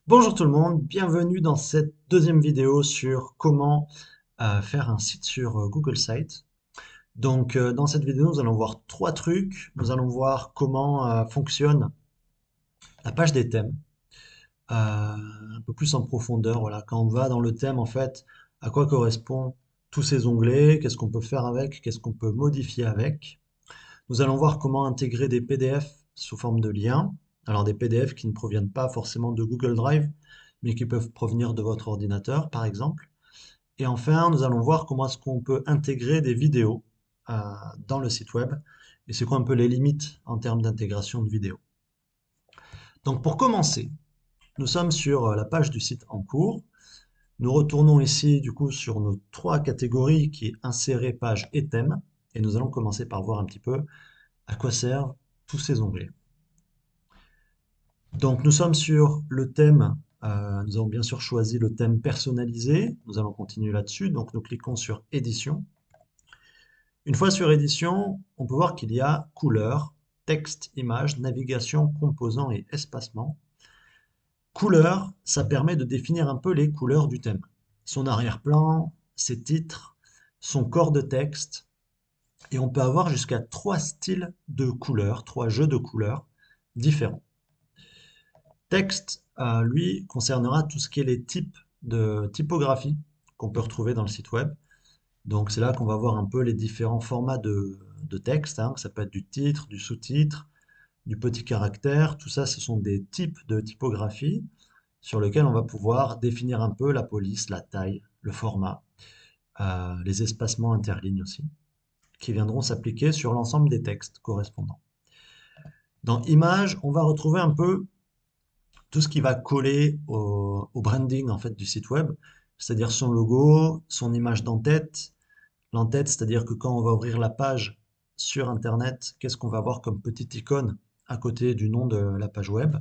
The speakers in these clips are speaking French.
Bonjour tout le monde, bienvenue dans cette deuxième vidéo sur comment faire un site sur Google Sites. Dans cette vidéo, nous allons voir trois trucs. Nous allons voir comment fonctionne la page des thèmes, un peu plus en profondeur. Voilà, quand on va dans le thème, en fait, à quoi correspondent tous ces onglets, qu'est-ce qu'on peut faire avec, qu'est-ce qu'on peut modifier avec. Nous allons voir comment intégrer des PDF sous forme de liens. Alors des PDF qui ne proviennent pas forcément de Google Drive, mais qui peuvent provenir de votre ordinateur, par exemple. Et enfin, nous allons voir comment est-ce qu'on peut intégrer des vidéos euh, dans le site web et c'est quoi un peu les limites en termes d'intégration de vidéos. Donc pour commencer, nous sommes sur la page du site en cours. Nous retournons ici du coup sur nos trois catégories qui est insérer page et thème et nous allons commencer par voir un petit peu à quoi servent tous ces onglets. Donc nous sommes sur le thème, nous avons bien sûr choisi le thème personnalisé, nous allons continuer là-dessus, donc nous cliquons sur édition. Une fois sur édition, on peut voir qu'il y a couleur, texte, image, navigation, composants et espacement. Couleur, ça permet de définir un peu les couleurs du thème. Son arrière-plan, ses titres, son corps de texte, et on peut avoir jusqu'à trois styles de couleurs, trois jeux de couleurs différents. Texte, lui, concernera tout ce qui est les types de typographie qu'on peut retrouver dans le site web. Donc c'est là qu'on va voir un peu les différents formats de texte, hein. Ça peut être du titre, du sous-titre, du petit caractère. Tout ça, ce sont des types de typographie sur lesquels on va pouvoir définir un peu la police, la taille, le format, les espacements interlignes aussi, qui viendront s'appliquer sur l'ensemble des textes correspondants. Dans Images, on va retrouver un peu tout ce qui va coller au branding en fait du site web, c'est-à-dire son logo, son image d'en-tête. L'en-tête, c'est-à-dire que quand on va ouvrir la page sur Internet, qu'est-ce qu'on va voir comme petite icône à côté du nom de la page web?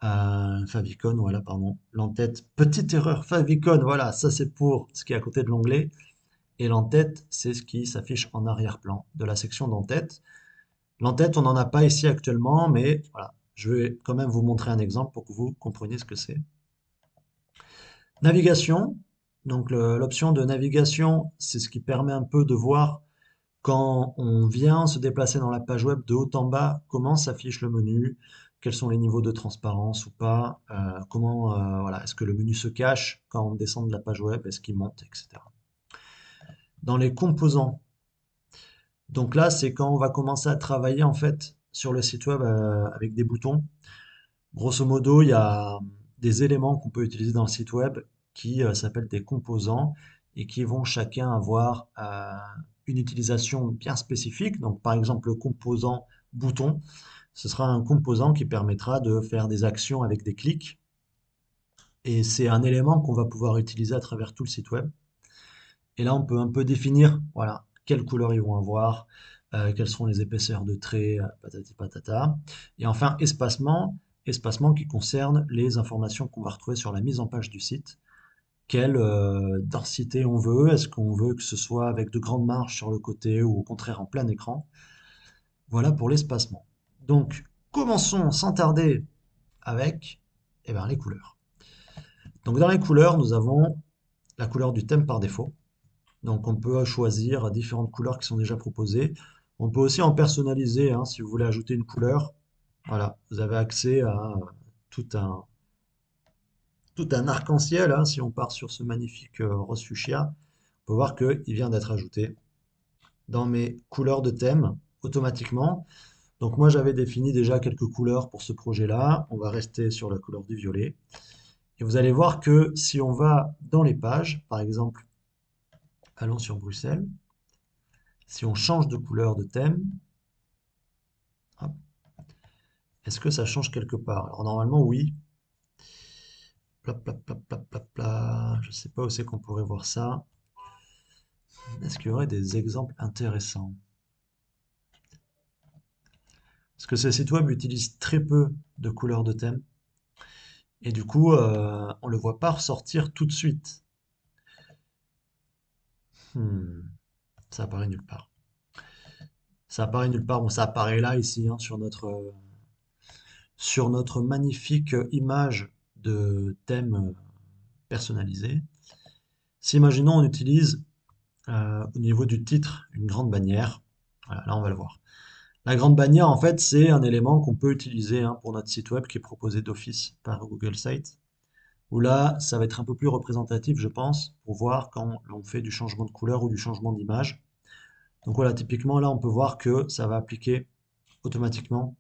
Favicon, voilà, pardon. L'en-tête, petite erreur, favicon, voilà, ça c'est pour ce qui est à côté de l'onglet. Et l'en-tête, c'est ce qui s'affiche en arrière-plan de la section d'en-tête. L'en-tête, on n'en a pas ici actuellement, mais voilà, je vais quand même vous montrer un exemple pour que vous compreniez ce que c'est. Navigation, donc l'option de navigation, c'est ce qui permet un peu de voir quand on vient se déplacer dans la page web de haut en bas, comment s'affiche le menu, quels sont les niveaux de transparence ou pas, comment, voilà, est-ce que le menu se cache quand on descend de la page web, est-ce qu'il monte, etc. Dans les composants, donc là, c'est quand on va commencer à travailler en fait sur le site web avec des boutons. Grosso modo, il y a des éléments qu'on peut utiliser dans le site web qui s'appellent des composants et qui vont chacun avoir une utilisation bien spécifique. Donc, par exemple, le composant bouton, ce sera un composant qui permettra de faire des actions avec des clics. Et c'est un élément qu'on va pouvoir utiliser à travers tout le site web. Et là, on peut un peu définir, voilà, quelles couleurs ils vont avoir, quelles seront les épaisseurs de traits, patati patata. Et enfin, espacement, espacement qui concerne les informations qu'on va retrouver sur la mise en page du site. Quelle densité on veut, est-ce qu'on veut que ce soit avec de grandes marges sur le côté ou au contraire en plein écran. Voilà pour l'espacement. Donc, commençons sans tarder avec eh ben, les couleurs. Donc, dans les couleurs, nous avons la couleur du thème par défaut. Donc on peut choisir différentes couleurs qui sont déjà proposées. On peut aussi en personnaliser, hein, si vous voulez ajouter une couleur. Voilà, vous avez accès à tout un, tout un arc-en-ciel, hein, si on part sur ce magnifique rose fuchsia. On peut voir qu'il vient d'être ajouté dans mes couleurs de thème automatiquement. Donc moi j'avais défini déjà quelques couleurs pour ce projet-là. On va rester sur la couleur du violet. Et vous allez voir que si on va dans les pages, par exemple, allons sur Bruxelles, si on change de couleur de thème, hop, est-ce que ça change quelque part? Alors normalement oui. Plap, plap, plap, plap, plap, plap. Je ne sais pas où c'est qu'on pourrait voir ça. Est-ce qu'il y aurait des exemples intéressants? Parce que ces sites web utilisent très peu de couleurs de thème. Et du coup, on ne le voit pas ressortir tout de suite. Hmm, ça apparaît nulle part. Ça apparaît nulle part. Bon, ça apparaît là, ici, hein, sur notre magnifique image de thème personnalisé. Si, imaginons, on utilise au niveau du titre une grande bannière, voilà, là on va le voir. La grande bannière, en fait, c'est un élément qu'on peut utiliser hein, pour notre site web qui est proposé d'office par Google Sites, où là, ça va être un peu plus représentatif, je pense, pour voir quand on fait du changement de couleur ou du changement d'image. Donc voilà, typiquement, là, on peut voir que ça va appliquer automatiquement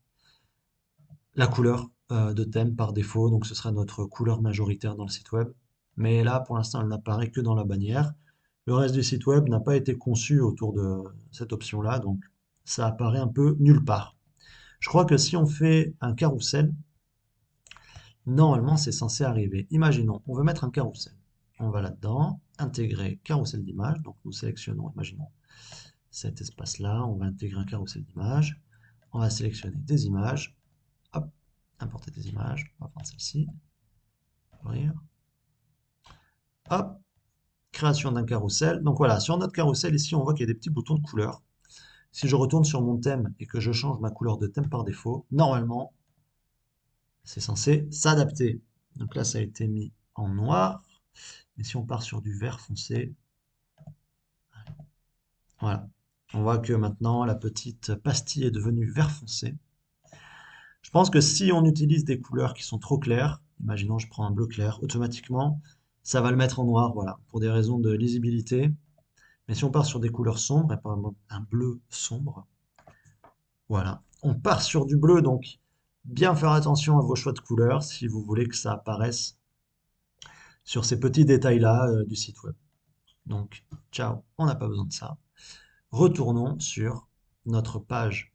la couleur de thème par défaut, donc ce sera notre couleur majoritaire dans le site web. Mais là, pour l'instant, elle n'apparaît que dans la bannière. Le reste du site web n'a pas été conçu autour de cette option-là, donc ça apparaît un peu nulle part. Je crois que si on fait un carrousel, normalement c'est censé arriver. Imaginons, on veut mettre un carrousel. On va là-dedans, intégrer carrousel d'image. Donc nous sélectionnons, imaginons, cet espace-là. On va intégrer un carrousel d'image. On va sélectionner des images. Hop, importer des images. On va prendre celle-ci. Ouvrir. Hop, création d'un carrousel. Donc voilà, sur notre carrousel ici, on voit qu'il y a des petits boutons de couleur. Si je retourne sur mon thème et que je change ma couleur de thème par défaut, normalement, c'est censé s'adapter. Donc là, ça a été mis en noir. Mais si on part sur du vert foncé, voilà. On voit que maintenant, la petite pastille est devenue vert foncé. Je pense que si on utilise des couleurs qui sont trop claires, imaginons je prends un bleu clair, automatiquement, ça va le mettre en noir, voilà, pour des raisons de lisibilité. Mais si on part sur des couleurs sombres, et par exemple un bleu sombre, voilà. On part sur du bleu, donc bien faire attention à vos choix de couleurs si vous voulez que ça apparaisse sur ces petits détails-là du site web. Donc, ciao, on n'a pas besoin de ça. Retournons sur notre page.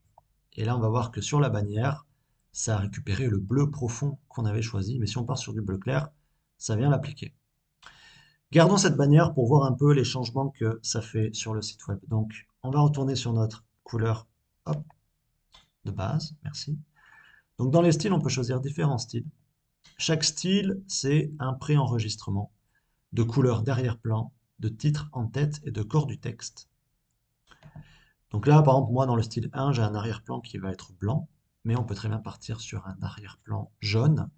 Et là, on va voir que sur la bannière, ça a récupéré le bleu profond qu'on avait choisi. Mais si on part sur du bleu clair, ça vient l'appliquer. Gardons cette bannière pour voir un peu les changements que ça fait sur le site web. Donc, on va retourner sur notre couleur hop, de base. Merci. Donc, dans les styles, on peut choisir différents styles. Chaque style, c'est un préenregistrement de couleurs d'arrière-plan, de titre en tête et de corps du texte. Donc là, par exemple, moi, dans le style 1, j'ai un arrière-plan qui va être blanc, mais on peut très bien partir sur un arrière-plan jaune.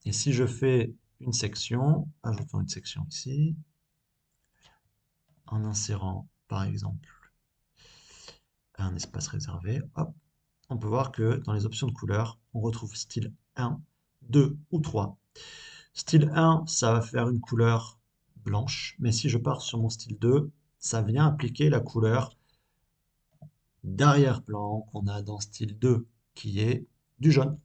Et si je fais une section, ajoutons une section ici, en insérant, par exemple, un espace réservé, hop, on peut voir que dans les options de couleur, on retrouve style 1, 2 ou 3. Style 1, ça va faire une couleur blanche, mais si je pars sur mon style 2, ça vient appliquer la couleur d'arrière-plan qu'on a dans style 2, qui est du jaune.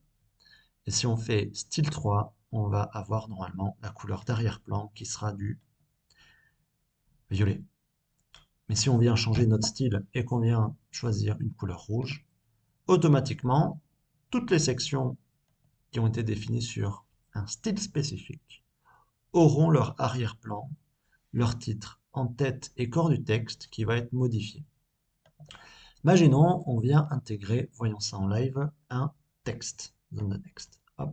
Et si on fait style 3, on va avoir normalement la couleur d'arrière-plan qui sera du violet. Mais si on vient changer notre style et qu'on vient choisir une couleur rouge, automatiquement, toutes les sections qui ont été définies sur un style spécifique auront leur arrière-plan, leur titre en tête et corps du texte qui va être modifié. Imaginons, on vient intégrer, voyons ça en live, un texte, zone de texte. Hop.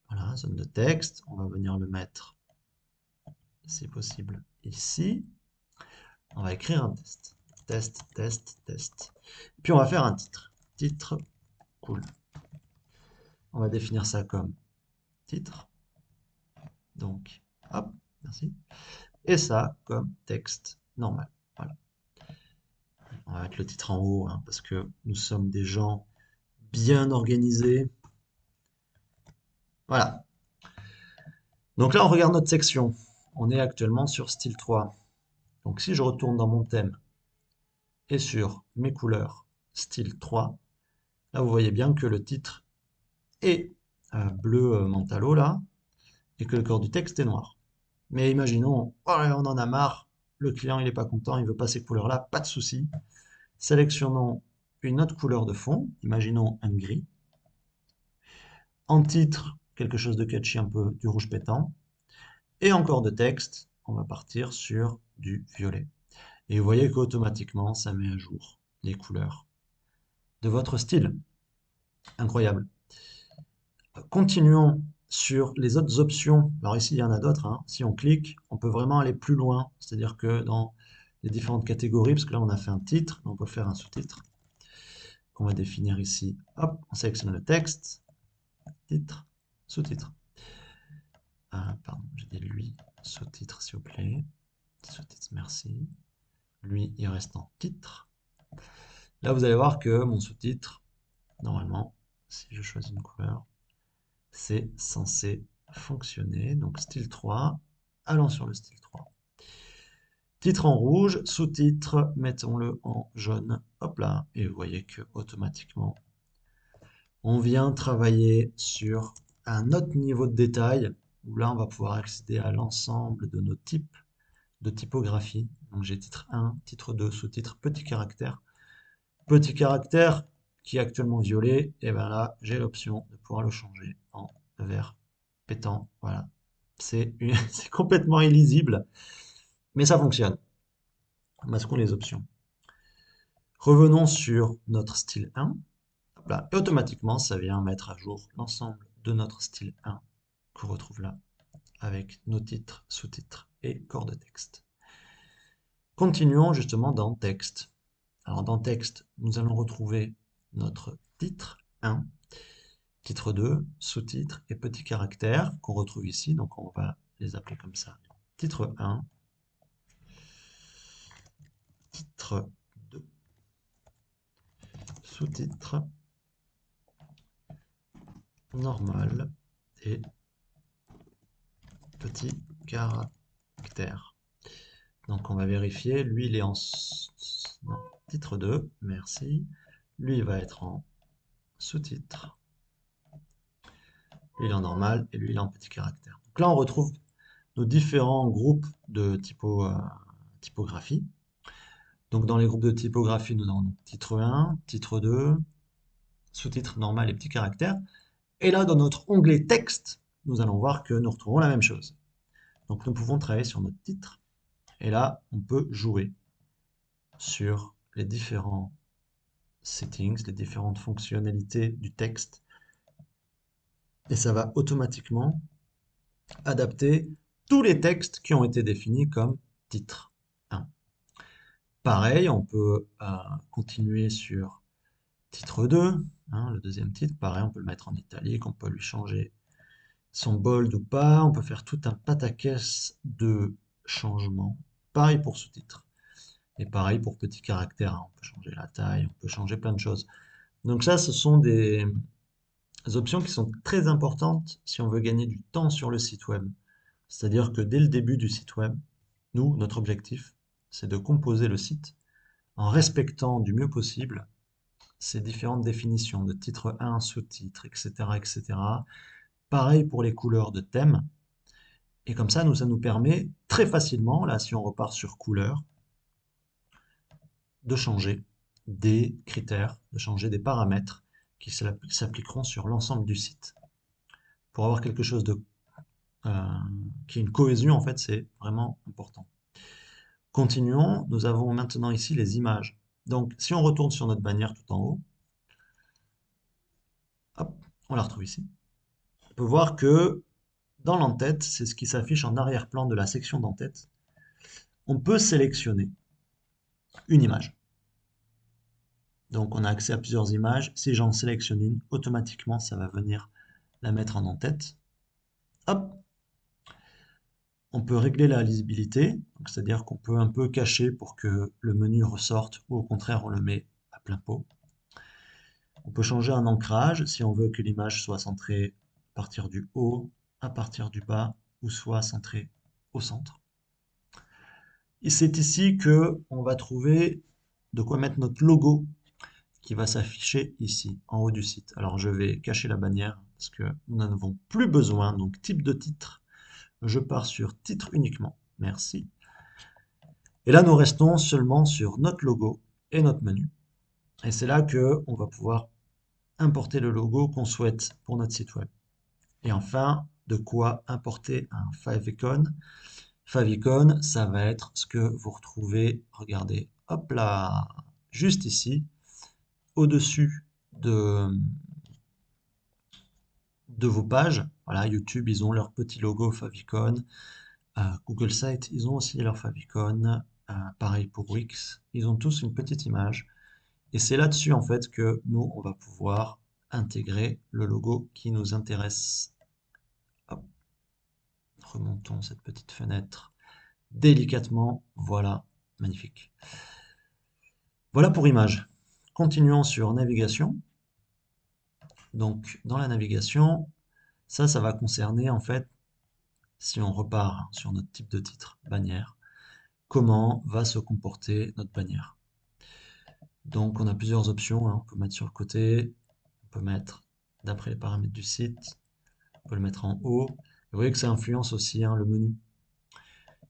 Voilà, zone de texte, on va venir le mettre, si possible, ici. On va écrire un test. Test, test, test. Et puis on va faire un titre. Titre, cool. On va définir ça comme titre. Donc, hop, merci. Et ça comme texte normal. Voilà. On va mettre le titre en haut, hein, parce que nous sommes des gens bien organisés. Voilà. Donc là, on regarde notre section. On est actuellement sur style 3. Donc si je retourne dans mon thème et sur mes couleurs style 3, là vous voyez bien que le titre est bleu mentalo là, et que le corps du texte est noir. Mais imaginons, oh là, on en a marre, le client il n'est pas content, il veut pas ces couleurs-là, pas de souci. Sélectionnons une autre couleur de fond, imaginons un gris. En titre, quelque chose de catchy, un peu du rouge pétant. Et en corps de texte, on va partir sur du violet. Et vous voyez qu'automatiquement, ça met à jour les couleurs de votre style. Incroyable. Continuons sur les autres options. Alors ici, il y en a d'autres, hein. Si on clique, on peut vraiment aller plus loin. C'est-à-dire que dans les différentes catégories, parce que là, on a fait un titre, on peut faire un sous-titre qu'on va définir ici. Hop, on sélectionne le texte, titre, sous-titre. Pardon, j'ai dit lui, sous-titre s'il vous plaît. Sous-titre, merci. Lui, il reste en titre. Là, vous allez voir que mon sous-titre, normalement, si je choisis une couleur, c'est censé fonctionner. Donc style 3, allons sur le style 3. Titre en rouge, sous-titre, mettons-le en jaune. Hop là, et vous voyez que automatiquement, on vient travailler sur un autre niveau de détail, où là, on va pouvoir accéder à l'ensemble de nos types de typographie. Donc j'ai titre 1, titre 2, sous-titre, petit caractère. Petit caractère qui est actuellement violet, et bien là, j'ai l'option de pouvoir le changer en vert pétant. Voilà, c'est complètement illisible, mais ça fonctionne. Masquons les options. Revenons sur notre style 1. Hop là, et automatiquement, ça vient mettre à jour l'ensemble de notre style 1 qu'on retrouve là, avec nos titres, sous-titres et corps de texte. Continuons justement dans texte. Alors dans texte, nous allons retrouver notre titre 1, titre 2, sous-titre et petit caractère qu'on retrouve ici. Donc on va les appeler comme ça. Titre 1, titre 2, sous-titre, normal et petit caractère. Donc on va vérifier, lui il est en non, titre 2, merci. Lui il va être en sous-titre. Lui il est en normal et lui il est en petit caractère. Donc là on retrouve nos différents groupes de typographie. Donc dans les groupes de typographie, nous avons titre 1, titre 2, sous-titre normal et petit caractère. Et là, dans notre onglet texte, nous allons voir que nous retrouvons la même chose. Donc nous pouvons travailler sur notre titre. Et là, on peut jouer sur les différents settings, les différentes fonctionnalités du texte. Et ça va automatiquement adapter tous les textes qui ont été définis comme titre 1. Pareil, on peut continuer sur titre 2, hein, le deuxième titre. Pareil, on peut le mettre en italique, on peut lui changer son bold ou pas. On peut faire tout un pataquès de changements. Pareil pour sous-titre. Et pareil pour petit caractère, hein. On peut changer la taille, on peut changer plein de choses. Donc ça, ce sont des options qui sont très importantes si on veut gagner du temps sur le site web. C'est-à-dire que dès le début du site web, nous, notre objectif, c'est de composer le site en respectant du mieux possible ces différentes définitions de titre 1, sous-titre, etc., etc. Pareil pour les couleurs de thème. Et comme ça, ça nous permet très facilement, là, si on repart sur couleur, de changer des critères, de changer des paramètres qui s'appliqueront sur l'ensemble du site. Pour avoir quelque chose qui est une cohésion, en fait, c'est vraiment important. Continuons, nous avons maintenant ici les images. Donc, si on retourne sur notre bannière tout en haut, hop, on la retrouve ici. On peut voir que dans l'en-tête, c'est ce qui s'affiche en arrière-plan de la section d'en-tête. On peut sélectionner une image. Donc on a accès à plusieurs images. Si j'en sélectionne une, automatiquement ça va venir la mettre en en-tête. Hop. On peut régler la lisibilité, c'est-à-dire qu'on peut un peu cacher pour que le menu ressorte ou au contraire on le met à plein pot. On peut changer un ancrage si on veut que l'image soit centrée à partir du haut, à partir du bas ou soit centrée au centre. Et c'est ici que on va trouver de quoi mettre notre logo qui va s'afficher ici, en haut du site. Alors je vais cacher la bannière parce que nous n'en avons plus besoin. Donc type de titre, je pars sur titre uniquement. Merci. Et là, nous restons seulement sur notre logo et notre menu. Et c'est là que on va pouvoir importer le logo qu'on souhaite pour notre site web. Et enfin, de quoi importer un favicon. Favicon, ça va être ce que vous retrouvez, regardez, hop là, juste ici, au-dessus de vos pages. Voilà, YouTube, ils ont leur petit logo favicon. Google Sites, ils ont aussi leur favicon. Pareil pour Wix, ils ont tous une petite image. Et c'est là-dessus, en fait, que nous, on va pouvoir intégrer le logo qui nous intéresse. Hop. Remontons cette petite fenêtre délicatement. Voilà, magnifique. Voilà pour image. Continuons sur navigation. Donc, dans la navigation, ça va concerner en fait, si on repart sur notre type de titre, bannière, comment va se comporter notre bannière. Donc, on a plusieurs options, hein. On peut mettre sur le côté, on peut mettre d'après les paramètres du site, on peut le mettre en haut. Vous voyez que ça influence aussi, hein, le menu.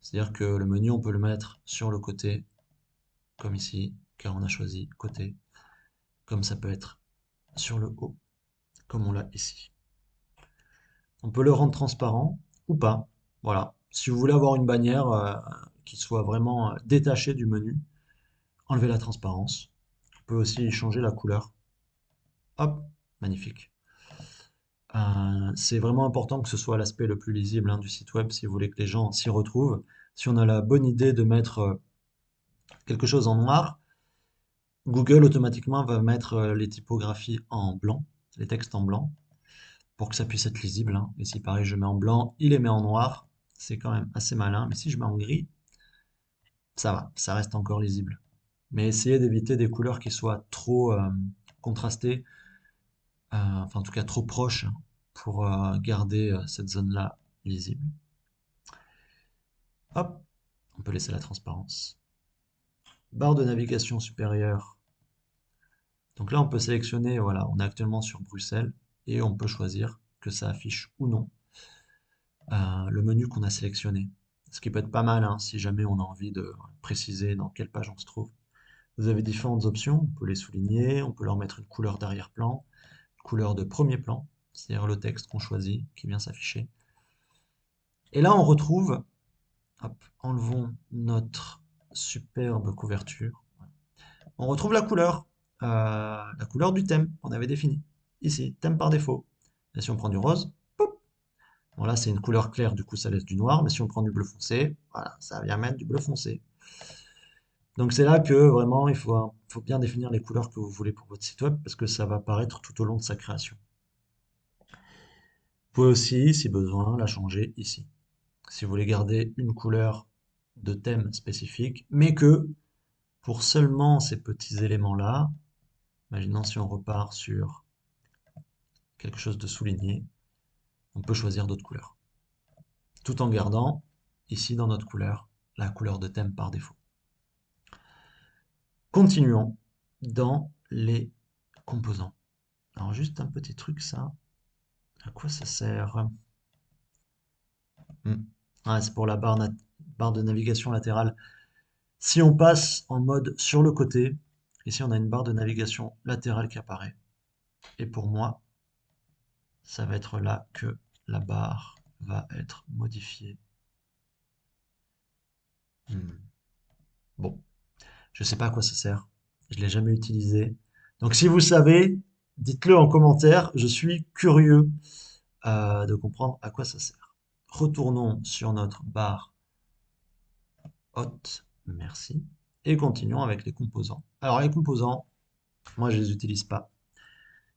C'est-à-dire que le menu, on peut le mettre sur le côté, comme ici, car on a choisi côté, comme ça peut être sur le haut, comme on l'a ici. On peut le rendre transparent ou pas. Voilà. Si vous voulez avoir une bannière qui soit vraiment détachée du menu, enlevez la transparence. On peut aussi changer la couleur. Hop, magnifique. C'est vraiment important que ce soit l'aspect le plus lisible, hein, du site web si vous voulez que les gens s'y retrouvent. Si on a la bonne idée de mettre quelque chose en noir, Google automatiquement va mettre les typographies en blanc, les textes en blanc, pour que ça puisse être lisible, hein. Et si pareil je mets en blanc, il les met en noir, c'est quand même assez malin. Mais si je mets en gris, ça va, ça reste encore lisible. Mais essayez d'éviter des couleurs qui soient trop contrastées, enfin en tout cas trop proches, hein, pour garder cette zone-là lisible. Hop, on peut laisser la transparence. Barre de navigation supérieure. Donc là, on peut sélectionner, voilà, on est actuellement sur Bruxelles et on peut choisir que ça affiche ou non le menu qu'on a sélectionné. Ce qui peut être pas mal, hein, si jamais on a envie de préciser dans quelle page on se trouve. Vous avez différentes options, on peut les souligner, on peut leur mettre une couleur d'arrière-plan, une couleur de premier plan, c'est-à-dire le texte qu'on choisit qui vient s'afficher. Et là, on retrouve, hop, enlevons notre superbe couverture. On retrouve la couleur du thème qu'on avait défini. Ici, thème par défaut. Et si on prend du rose, pop. Bon là c'est une couleur claire, du coup ça laisse du noir, mais si on prend du bleu foncé, voilà, ça vient mettre du bleu foncé. Donc c'est là que vraiment faut bien définir les couleurs que vous voulez pour votre site web, parce que ça va apparaître tout au long de sa création. Vous pouvez aussi, si besoin, la changer ici. Si vous voulez garder une couleur de thème spécifique, mais que pour seulement ces petits éléments-là, imaginons si on repart sur quelque chose de souligné, on peut choisir d'autres couleurs. Tout en gardant, ici dans notre couleur, la couleur de thème par défaut. Continuons dans les composants. Alors juste un petit truc, ça, à quoi ça sert? Ah, c'est pour la barre de navigation latérale. Si on passe en mode sur le côté, ici on a une barre de navigation latérale qui apparaît. Et pour moi, ça va être là que la barre va être modifiée. Bon, je ne sais pas à quoi ça sert. Je ne l'ai jamais utilisé. Donc si vous savez, dites-le en commentaire. Je suis curieux de comprendre à quoi ça sert. Retournons sur notre barre haute. Merci. Et continuons avec les composants. Alors les composants, moi je les utilise pas.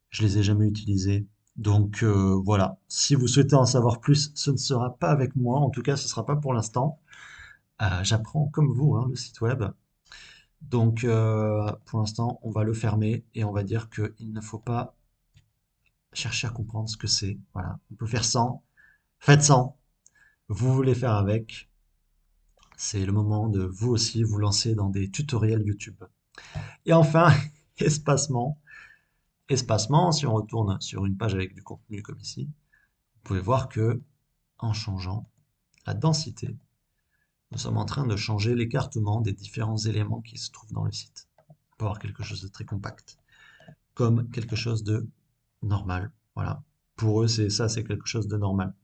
Je les ai jamais utilisés. Donc voilà. Si vous souhaitez en savoir plus, ce ne sera pas avec moi. En tout cas, ce ne sera pas pour l'instant. J'apprends comme vous, hein, le site web. Donc, pour l'instant, on va le fermer et on va dire qu'il ne faut pas chercher à comprendre ce que c'est. Voilà, on peut faire sans. Faites sans. Vous voulez faire avec. C'est le moment de vous aussi vous lancer dans des tutoriels YouTube. Et enfin, espacement. Espacement, si on retourne sur une page avec du contenu comme ici, vous pouvez voir que en changeant la densité, nous sommes en train de changer l'écartement des différents éléments qui se trouvent dans le site. On peut avoir quelque chose de très compact, comme quelque chose de normal. Voilà. Pour eux, c'est quelque chose de normal.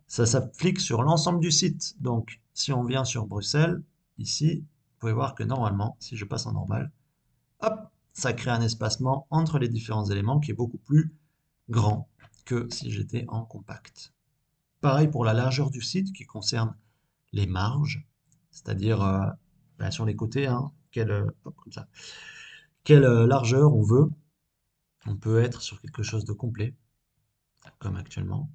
Ça s'applique sur l'ensemble du site. Donc, si on vient sur Bruxelles, ici, vous pouvez voir que normalement, si je passe en normal, hop, ça crée un espacement entre les différents éléments qui est beaucoup plus grand que si j'étais en compact. Pareil pour la largeur du site qui concerne les marges, c'est-à-dire sur les côtés, hein, comme ça, quelle largeur on veut. On peut être sur quelque chose de complet, comme actuellement,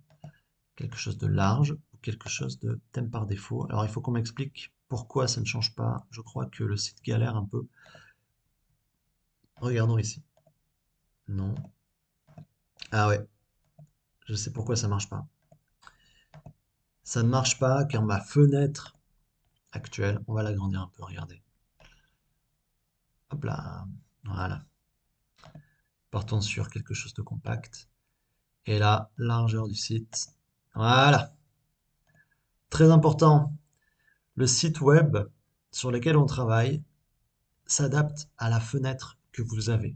quelque chose de large, ou quelque chose de thème par défaut. Alors il faut qu'on m'explique pourquoi ça ne change pas. Je crois que le site galère un peu. Regardons ici. Non. Ah ouais, je sais pourquoi ça marche pas. Ça ne marche pas car ma fenêtre actuelle, on va l'agrandir un peu, regardez. Hop là, voilà. Partons sur quelque chose de compact. Et là, largeur du site. Voilà. Très important, le site web sur lequel on travaille s'adapte à la fenêtre que vous avez.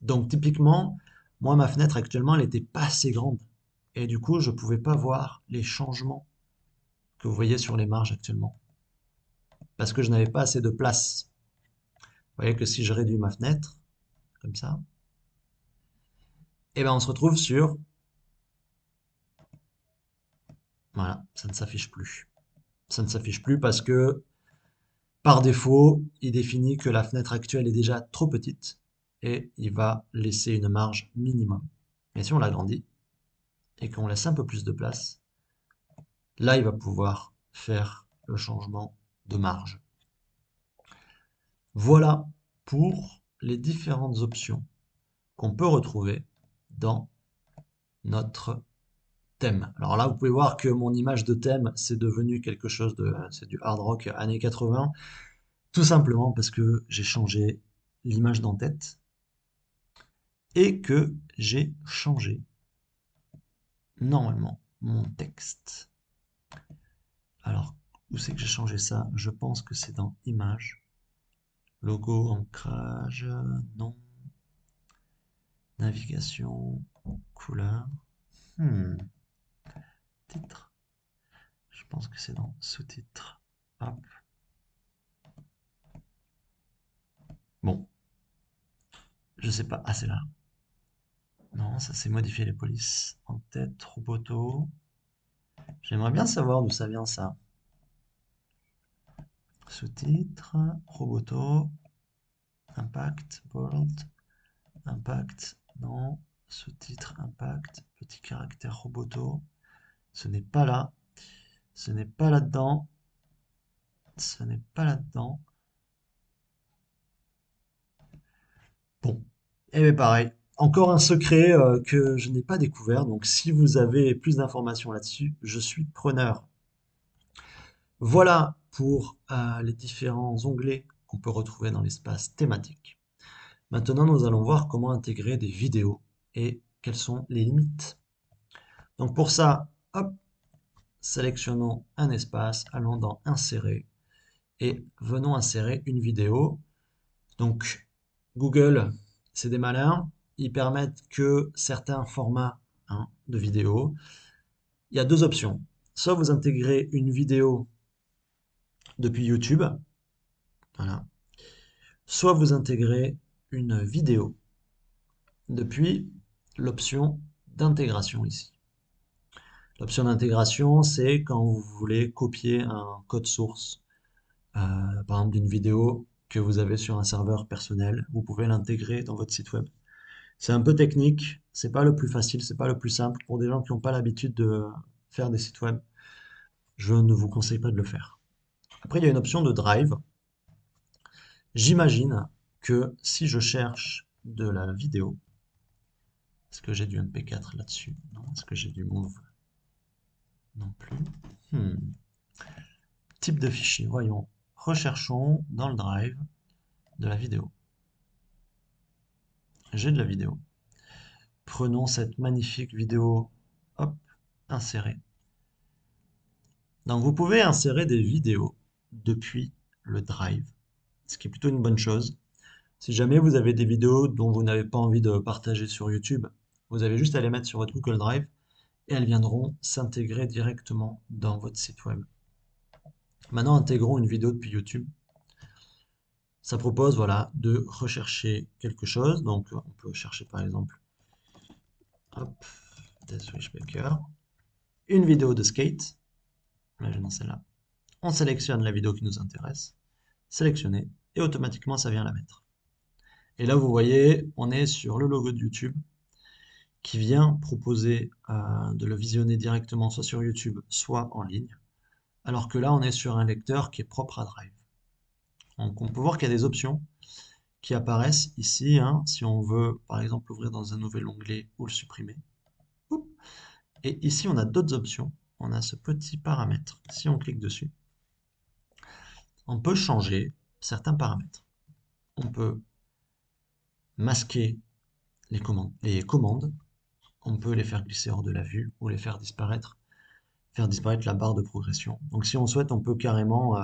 Donc typiquement, moi ma fenêtre actuellement elle n'était pas assez grande et du coup je ne pouvais pas voir les changements que vous voyez sur les marges actuellement parce que je n'avais pas assez de place. Vous voyez que si je réduis ma fenêtre comme ça, et ben on se retrouve sur voilà, ça ne s'affiche plus. Ça ne s'affiche plus parce que par défaut, il définit que la fenêtre actuelle est déjà trop petite et il va laisser une marge minimum. Et si on l'agrandit et qu'on laisse un peu plus de place, là, il va pouvoir faire le changement de marge. Voilà pour les différentes options qu'on peut retrouver dans notre thème. Alors là, vous pouvez voir que mon image de thème, c'est devenu quelque chose de, c'est du hard rock années 80, tout simplement parce que j'ai changé l'image d'en-tête et que j'ai changé normalement mon texte. Alors, où c'est que j'ai changé ça? Je pense que c'est dans Images. Logo, ancrage, non. Navigation, couleur. Hmm, titre. Je pense que c'est dans sous-titres. Hop. Bon, je sais pas. Ah, c'est là. Non, ça c'est modifier les polices. En tête, Roboto. J'aimerais bien savoir d'où ça vient ça. Sous-titres, Roboto, Impact, Bold, Impact, non. Sous-titre, Impact, petit caractère Roboto. Ce n'est pas là. Ce n'est pas là-dedans. Ce n'est pas là-dedans. Bon. Et bien pareil. Encore un secret que je n'ai pas découvert. Donc si vous avez plus d'informations là-dessus, je suis preneur. Voilà pour les différents onglets qu'on peut retrouver dans l'espace thématique. Maintenant, nous allons voir comment intégrer des vidéos et quelles sont les limites. Donc pour ça, hop, sélectionnons un espace, allons dans Insérer et venons insérer une vidéo. Donc Google, c'est des malins, ils permettent que certains formats de vidéos. Il y a deux options. Soit vous intégrez une vidéo depuis YouTube, voilà. Soit vous intégrez une vidéo depuis l'option d'intégration ici. L'option d'intégration, c'est quand vous voulez copier un code source, par exemple d'une vidéo que vous avez sur un serveur personnel, vous pouvez l'intégrer dans votre site web. C'est un peu technique, c'est pas le plus facile, c'est pas le plus simple pour des gens qui n'ont pas l'habitude de faire des sites web. Je ne vous conseille pas de le faire. Après, il y a une option de drive. J'imagine que si je cherche de la vidéo, est-ce que j'ai du MP4 là-dessus? Non. Est-ce que j'ai du Move? Non plus. Hmm. Type de fichier, voyons. Recherchons dans le drive de la vidéo. J'ai de la vidéo. Prenons cette magnifique vidéo, hop, insérer. Donc vous pouvez insérer des vidéos depuis le drive, ce qui est plutôt une bonne chose. Si jamais vous avez des vidéos dont vous n'avez pas envie de partager sur YouTube, vous avez juste à les mettre sur votre Google Drive et elles viendront s'intégrer directement dans votre site web. Maintenant, intégrons une vidéo depuis YouTube. Ça propose voilà, de rechercher quelque chose. Donc, on peut chercher par exemple hop, Death Switchbaker, une vidéo de skate. Là, j'ai dans celle-là. On sélectionne la vidéo qui nous intéresse, sélectionner, et automatiquement, ça vient la mettre. Et là, vous voyez, on est sur le logo de YouTube qui vient proposer de le visionner directement soit sur YouTube, soit en ligne, alors que là, on est sur un lecteur qui est propre à Drive. Donc, on peut voir qu'il y a des options qui apparaissent ici, hein, si on veut, par exemple, l'ouvrir dans un nouvel onglet ou le supprimer. Et ici, on a d'autres options. On a ce petit paramètre. Si on clique dessus, on peut changer certains paramètres. On peut masquer les commandes. On peut les faire glisser hors de la vue ou les faire disparaître la barre de progression. Donc si on souhaite, on peut carrément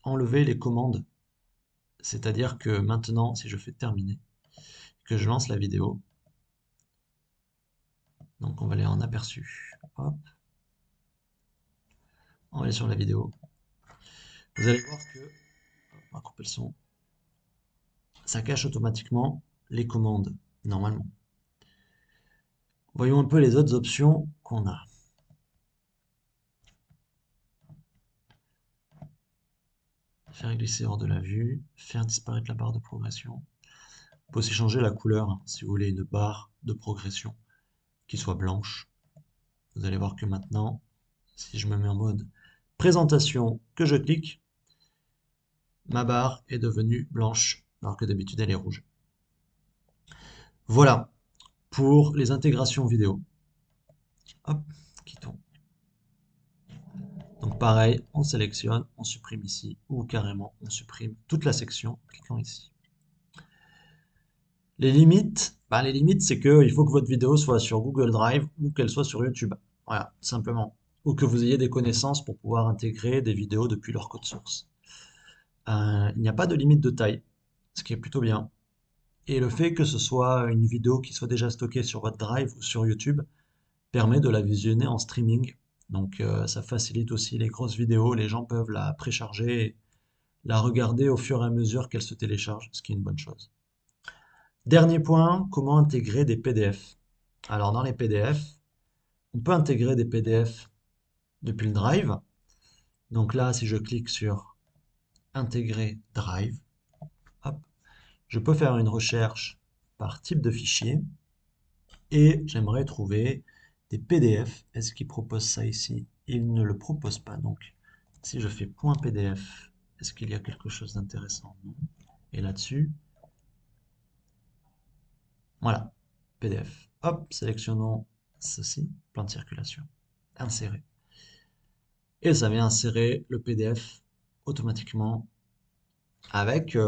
enlever les commandes. C'est-à-dire que maintenant, si je fais terminer, que je lance la vidéo, donc on va aller en aperçu. Hop. On va aller sur la vidéo. Vous allez voir que, on va couper le son, ça cache automatiquement les commandes, normalement. Voyons un peu les autres options qu'on a. Faire glisser hors de la vue, faire disparaître la barre de progression. On peut aussi changer la couleur, hein, si vous voulez une barre de progression qui soit blanche. Vous allez voir que maintenant, si je me mets en mode présentation, que je clique, ma barre est devenue blanche, alors que d'habitude elle est rouge. Voilà pour les intégrations vidéo. Hop, quittons. Donc pareil, on sélectionne, on supprime ici, ou carrément on supprime toute la section en cliquant ici. Les limites, c'est que il faut que votre vidéo soit sur Google Drive ou qu'elle soit sur YouTube. Voilà, simplement. Ou que vous ayez des connaissances pour pouvoir intégrer des vidéos depuis leur code source. Il n'y a pas de limite de taille, ce qui est plutôt bien. Et le fait que ce soit une vidéo qui soit déjà stockée sur votre Drive ou sur YouTube permet de la visionner en streaming. Donc ça facilite aussi les grosses vidéos, les gens peuvent la précharger et la regarder au fur et à mesure qu'elle se télécharge, ce qui est une bonne chose. Dernier point, comment intégrer des PDF? Alors dans les PDF, on peut intégrer des PDF depuis le Drive. Donc là, si je clique sur Intégrer Drive, hop, je peux faire une recherche par type de fichier et j'aimerais trouver des PDF. Est-ce qu'il propose ça ici? Il ne le propose pas. Donc si je fais .pdf, est-ce qu'il y a quelque chose d'intéressant? Non. Et là-dessus, voilà, PDF. Hop, sélectionnons ceci, plan de circulation, insérer. Et ça vient insérer le PDF automatiquement avec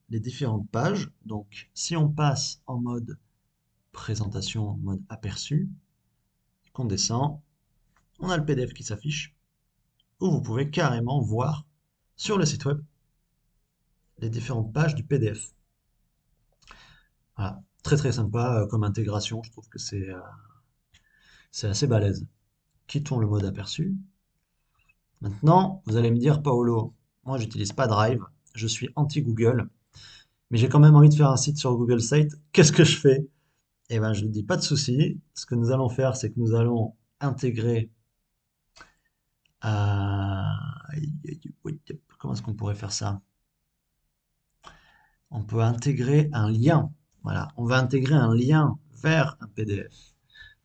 les différentes pages. Donc si on passe en mode présentation, en mode aperçu, qu'on descend, on a le PDF qui s'affiche, où vous pouvez carrément voir sur le site web les différentes pages du PDF. Voilà, très très sympa comme intégration, je trouve que c'est assez balèze. Quittons le mode aperçu. Maintenant, vous allez me dire, Paolo, moi j'utilise pas Drive, je suis anti-Google, mais j'ai quand même envie de faire un site sur Google Site, qu'est-ce que je fais? Eh ben, je ne dis pas de souci. Ce que nous allons faire, c'est que nous allons intégrer. Comment est-ce qu'on pourrait faire ça? On peut intégrer un lien. Voilà, on va intégrer un lien vers un PDF.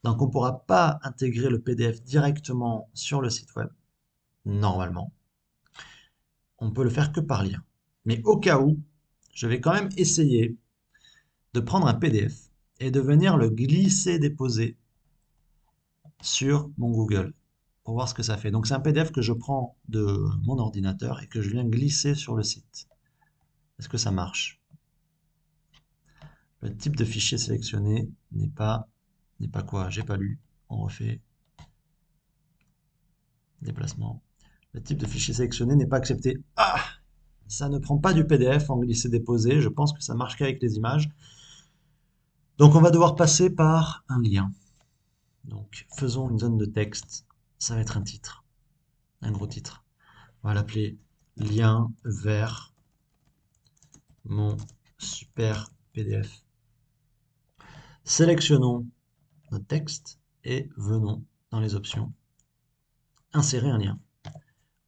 Donc, on ne pourra pas intégrer le PDF directement sur le site web, normalement. On peut le faire que par lien. Mais au cas où, je vais quand même essayer de prendre un PDF et de venir le glisser-déposer sur mon Google pour voir ce que ça fait. Donc c'est un PDF que je prends de mon ordinateur et que je viens glisser sur le site. Est-ce que ça marche? Le type de fichier sélectionné n'est pas quoi? J'ai pas lu. On refait. Déplacement. Le type de fichier sélectionné n'est pas accepté. Ah! Ça ne prend pas du PDF en glisser-déposer. Je pense que ça marche qu'avec les images. Donc on va devoir passer par un lien. Donc faisons une zone de texte. Ça va être un titre. Un gros titre. On va l'appeler lien vers mon super PDF. Sélectionnons notre texte et venons dans les options. Insérer un lien.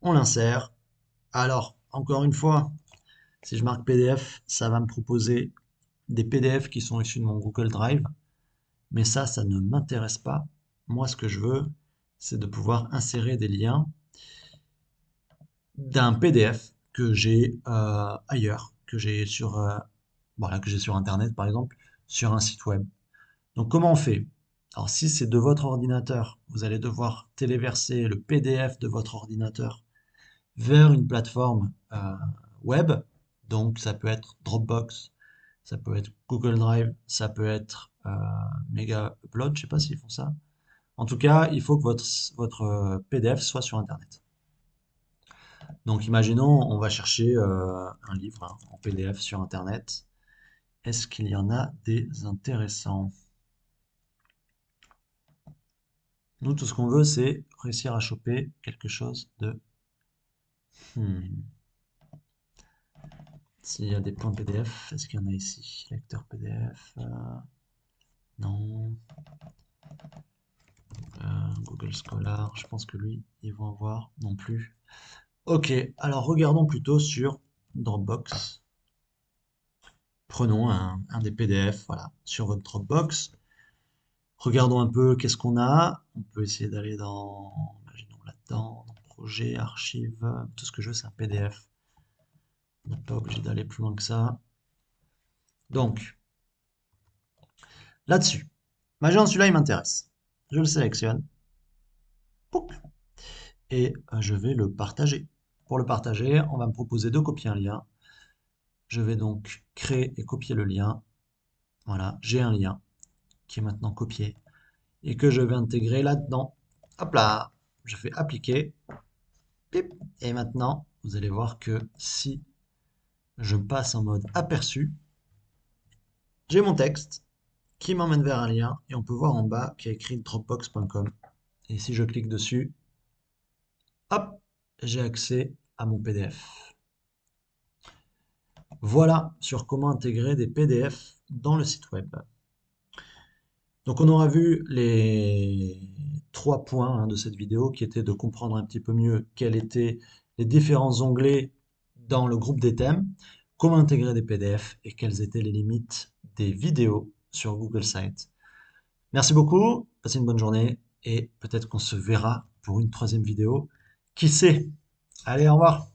On l'insère. Alors, encore une fois, si je marque PDF, ça va me proposer des PDF qui sont issus de mon Google Drive. Mais ça ne m'intéresse pas. Moi, ce que je veux, c'est de pouvoir insérer des liens d'un PDF que j'ai ailleurs, que j'ai sur, voilà, que j'ai sur Internet, par exemple, sur un site web. Donc, comment on fait? Alors, si c'est de votre ordinateur, vous allez devoir téléverser le PDF de votre ordinateur vers une plateforme web. Donc, ça peut être Dropbox, ça peut être Google Drive, ça peut être Mega Upload, je sais pas s'ils font ça. En tout cas, il faut que votre PDF soit sur Internet. Donc, imaginons, on va chercher un livre hein, en PDF sur Internet. Est-ce qu'il y en a des intéressants? Nous, tout ce qu'on veut, c'est réussir à choper quelque chose de... Hmm. S'il y a des points PDF, est-ce qu'il y en a ici? Lecteur PDF, non. Google Scholar, je pense que lui, ils vont avoir non plus. Ok, alors regardons plutôt sur Dropbox. Prenons un des PDF, voilà, sur votre Dropbox. Regardons un peu qu'est-ce qu'on a. On peut essayer d'aller dans, imaginons là-dedans, dans projet, archives, tout ce que je veux, c'est un PDF. On n'est pas obligé d'aller plus loin que ça. Donc, là-dessus, imaginons celui-là, il m'intéresse. Je le sélectionne. Pouc, et je vais le partager. Pour le partager, on va me proposer de copier un lien. Je vais donc créer et copier le lien. Voilà, j'ai un lien qui est maintenant copié et que je vais intégrer là-dedans. Hop là, je fais appliquer. Pip, et maintenant, vous allez voir que si je passe en mode aperçu, j'ai mon texte qui m'emmène vers un lien et on peut voir en bas qu'il y a écrit dropbox.com. Et si je clique dessus, hop, j'ai accès à mon PDF. Voilà sur comment intégrer des PDF dans le site web. Donc on aura vu les 3 points hein, de cette vidéo qui étaient de comprendre un petit peu mieux quels étaient les différents onglets dans le groupe des thèmes, comment intégrer des PDF et quelles étaient les limites des vidéos sur Google Sites. Merci beaucoup, passez une bonne journée et peut-être qu'on se verra pour une 3e vidéo. Qui sait? Allez, au revoir!